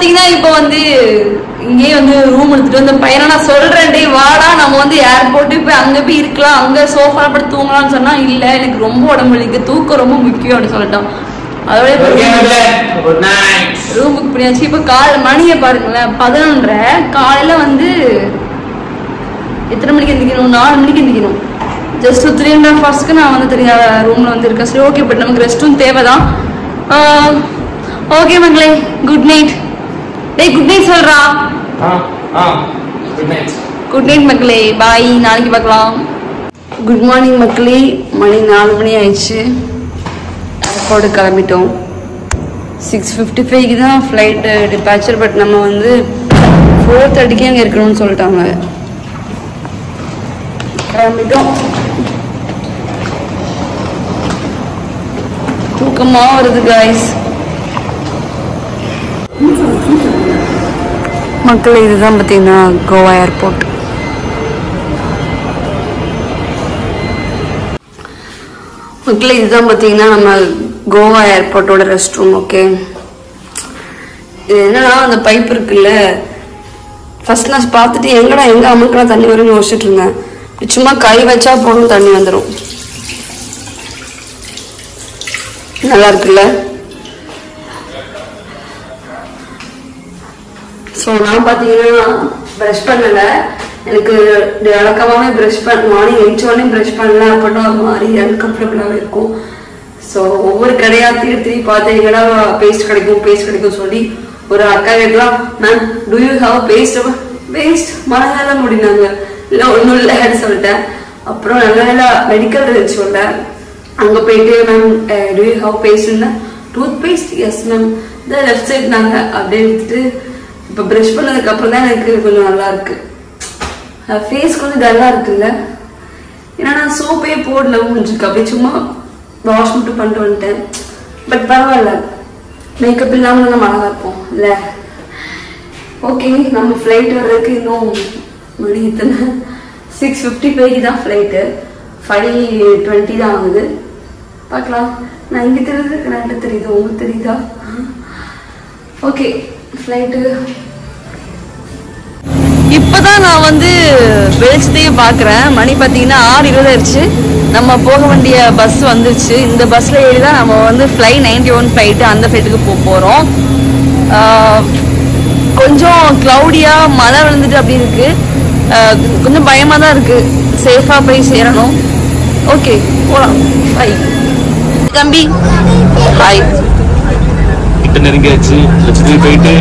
பாத்தீங்கன்னா இப்போ வந்து இங்கே வந்து ரூம் எடுத்துட்டு வந்து பையனை நான் சொல்றேன், டே வாடா நம்ம வந்து ஏர்போர்ட்டு போய் அங்க போய் இருக்கலாம், அங்க சோஃபா படுத்து தூங்கலாம்னு சொன்னா இல்ல எனக்கு ரொம்ப உடம்பு வலிக்கு, தூக்கம் ரொம்ப முக்கியம் அப்படின்னு சொல்லிட்டோம். அதோட ரூம் புக் பண்ணியாச்சு. இப்போ மணியை பாருங்களேன் 11:30. காலையில வந்து எத்தனை மணிக்கு எந்திக்கணும்? 4 மணிக்கு எந்திக்கணும். ஜஸ்ட் 3.5 hours நான் வந்து தெரியாத ரூம்ல வந்து இருக்கேன். சரி ஓகே, பட் நமக்கு ரெஸ்ட்டும் தேவைதான். ஓகே மக்களே, குட் நைட். டேய் குட் நைட் சொல்றா. குட் நைட் மக்களே, பாய், நாளைக்கு பார்க்கலாம். குட் மார்னிங் மக்களே, மணி 4 மணி ஆயிடுச்சு. ஏர்போர்ட்டு கிளம்பிட்டோம். 6:55 தான் ஃப்ளைட்டு டிபார்ச்சர். பட் நம்ம வந்து 4:30 அங்கே இருக்கணும்னு சொல்லிட்டாங்க. கிளம்பிட்டோம். தூக்கமா வருது guys. மக்களே, இதுதான் பார்த்தீங்கன்னா கோவா ஏர்போர்ட். மக்களே, இதுதான் பார்த்தீங்கன்னா நம்ம கோவா ஏர்போர்ட்டோட ரெஸ்ட் ரூம். ஓகே, இது என்னன்னா அந்த பைப் இருக்குல்ல, ஃபர்ஸ்ட் நான் பார்த்துட்டு எங்க அமுக்கெல்லாம் தண்ணி வரும்னு யோசிச்சுட்டு இருந்தேன். சும்மா கை வச்சா போதும் தண்ணி வந்துடும். நல்லா இருக்குல்ல? ஸோ நான் பார்த்தீங்கன்னா ப்ரஷ் பண்ணலை. எனக்கு வழக்கமாகவே ப்ரஷ் மார்னிங் எழுந்தோடனே ப்ரஷ் பண்ணல அப்படின்னா ஒரு மாதிரி அன்கம்ஃபர்டபுளாகவே இருக்கும். ஸோ ஒவ்வொரு கடையாக திருப்பி பார்த்து எங்கடா பேஸ்ட் கிடைக்கும் சொல்லி ஒரு அக்கா கேட்கலாம், ma'am do you have paste மழை முடினாங்க. இல்லை ஒன்றும் இல்லைன்னு சொல்லிட்டேன். அப்புறம் நல்ல மெடிக்கல் சொல்லிட்டேன். அங்கே போயிட்டு மேம் டூ யூ ஹாவ் பேஸ்ட்னா டூத் பேஸ்ட் எஸ் மேம் இந்த லெஃப்ட் சைட் நாங்கள் அப்படியே எடுத்துட்டு இப்போ ப்ரஷ் பண்ணதுக்கு அப்புறம் தான் எனக்கு கொஞ்சம் நல்லா இருக்கு. ஃபேஸ் கொஞ்சம் டல்லாக இருக்குல்ல, ஏன்னா நான் சோப்பே போடல முடிஞ்சுருக்கு. அப்படியே சும்மா வாஷ் மட்டும் பண்ணிட்டு வந்துட்டேன். பட் பரவாயில்ல, மேக்கப் இல்லாமல் நம்ம அழகாக இருப்போம் இல்லை? ஓகே, நம்ம ஃப்ளைட் வர்றதுக்கு இன்னும் மணி இத்தனை 6:55 தான் ஃப்ளைட்டு. 5:20 தான் ஆகுது. பார்க்கலாம். நான் இங்கே தெரியுது, கரெக்டாக தெரியுது, உங்களுக்கு தெரியுதா? ஓகே, ஃப்ளைட்டு இப்போதான் நான் வந்து வெளிச்சத்தையே பார்க்குறேன். மணி பார்த்தீங்கன்னா 6:20 ஆயிடுச்சு. நம்ம போக வேண்டிய பஸ் வந்துருச்சு. இந்த பஸ்ஸில் ஏறி தான் நம்ம வந்து Flight 91 ஃப்ளைட்டு அந்த ஃப்ளைட்டுக்கு போகிறோம். கொஞ்சம் க்ளவுடியாக மழை விழுந்துட்டு அப்படி இருக்கு. கொஞ்சம் பயமாக தான் இருக்கு. சேஃபாக போய் சேரணும். ஓகே, போகலாம். ஹாய் தம்பி. ஹாய். நெருங்கியாச்சு. போயிட்டு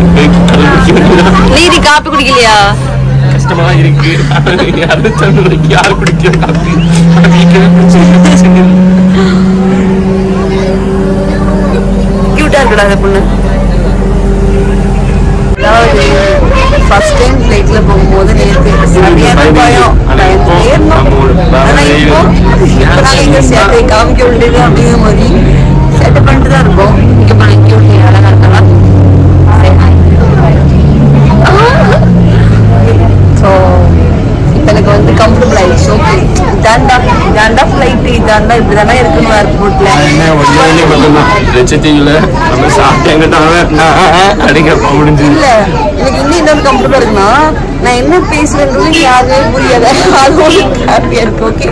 நீதி காப்பி குடிக்கலையா? கஷ்டமா இருக்கு. யாரு குடிக்கிற காப்பி? கியூட்டா இருக்குடா அந்த பொண்ணு. அதாவது ஃபர்ஸ்ட் டைம் ஃப்ளைட்ல போகும்போது நேற்று சரியான பயம். சேர்த்தை காமிக்க விட்டது அப்படிங்கிற மாதிரி செட்டப் பண்ணிட்டு தான் இருக்கும். இங்க பண்ணி அழகா இருக்கலாம். ஸோ இப்போ எனக்கு வந்து கம்ஃபர்டபுள் ஆயிடுச்சு. ஓகே, இதாண்டா ஃப்ளைட்டு, இதாண்டா இப்படி தானே இருக்கணும் ஏர்போர்ட்ல. இல்ல எனக்கு இன்னும் இன்னொரு கம்ஃபர்டபுள் இருக்குன்னா நான் என்ன பேசுறேன்னு யாருமே புரியாத அது ஹாப்பியா இருக்கு. ஓகே,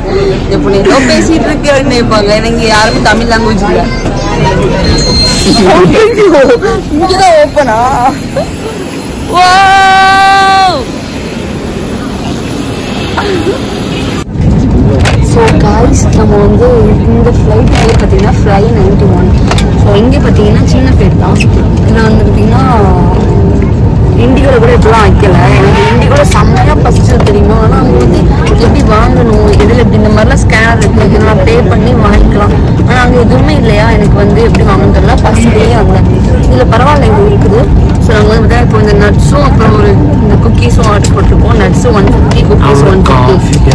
இப்போ நீ ஏதோ பேசிட்டு இருக்கு அப்படின்னு நினைப்பாங்க. எனக்கு யாருமே தமிழ் லாங்குவேஜ் இல்லை. இங்கதான் ஓப்பனா? ஸோ காய்ஸ், நம்ம வந்து இந்த ஃப்ளைட் வந்து பார்த்தீங்கன்னா Flight 91. ஸோ இங்கே பார்த்தீங்கன்னா சின்ன ஃப்ளைட் தான். இதில் வந்து பார்த்தீங்கன்னா இண்டிகோவில் கூட இப்பெல்லாம் வைக்கல. எனக்கு இண்டிகோவில் செம்மையாக ஃபஸ்ட்டு தெரியுமா. ஆனால் அவங்க வந்து எப்படி வாங்கணும், எதில் எப்படி இந்த மாதிரிலாம் ஸ்கேனர் இருக்குது, இதெல்லாம் பே பண்ணி வாங்கிக்கலாம். ஆனால் அங்கே எதுவுமே இல்லையா, எனக்கு வந்து எப்படி வாங்கணும் தெரியல. ஃபஸ்ட்லேயே வந்தேன். இதில் பரவாயில்ல, இது இருக்குது. ஸோ நாங்கள் வந்து இப்போ இந்த நட்ஸும் அப்புறம் ஒரு இந்த குக்கீஸும் ஆர்டர் போட்டிருக்கோம். Nuts 150, cookies 150.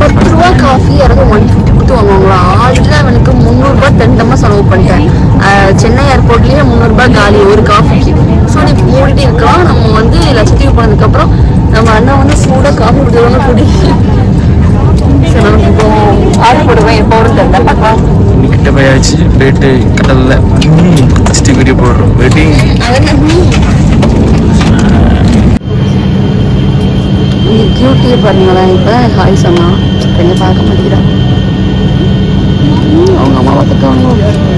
10 ரூபா காஃபி யாராவது 150 கொடுத்து வாங்குவாங்களா? ஆல்ரெடி அவனுக்கு 300 ரூபாய் தண்டமாக செலவு பண்ணிட்டேன். சென்னை ஏர்போர்ட்லேயே 300 ரூபாய் காலி ஒரு காஃபிக்கு. ஸோ நீ மூடிட்டு இருக்கலாம். நம்ம வந்து லட்சத்தீவு போனதுக்கப்புறம் நம்ம அண்ணன் வந்து சூடாக காஃபி கொடுத்துருவாங்க குடி. ஸோ நமக்கு இப்போ ஆர்டர் போடுவேன். எப்போ வரும் தெரியல, பார்க்கலாம். கிட்ட போயாச்சு. போயிட்டு கடலில் குடிச்சிட்டு வீடியோ போடுவோம். போடுறோம் வெயிட்டிங். கியூட்டியை பாருங்களேன். இப்போ ஹாய் சொன்னா கொஞ்சம் பார்க்க மாட்டேங்கிறான். அவங்க அம்மா பார்த்துருக்காங்க.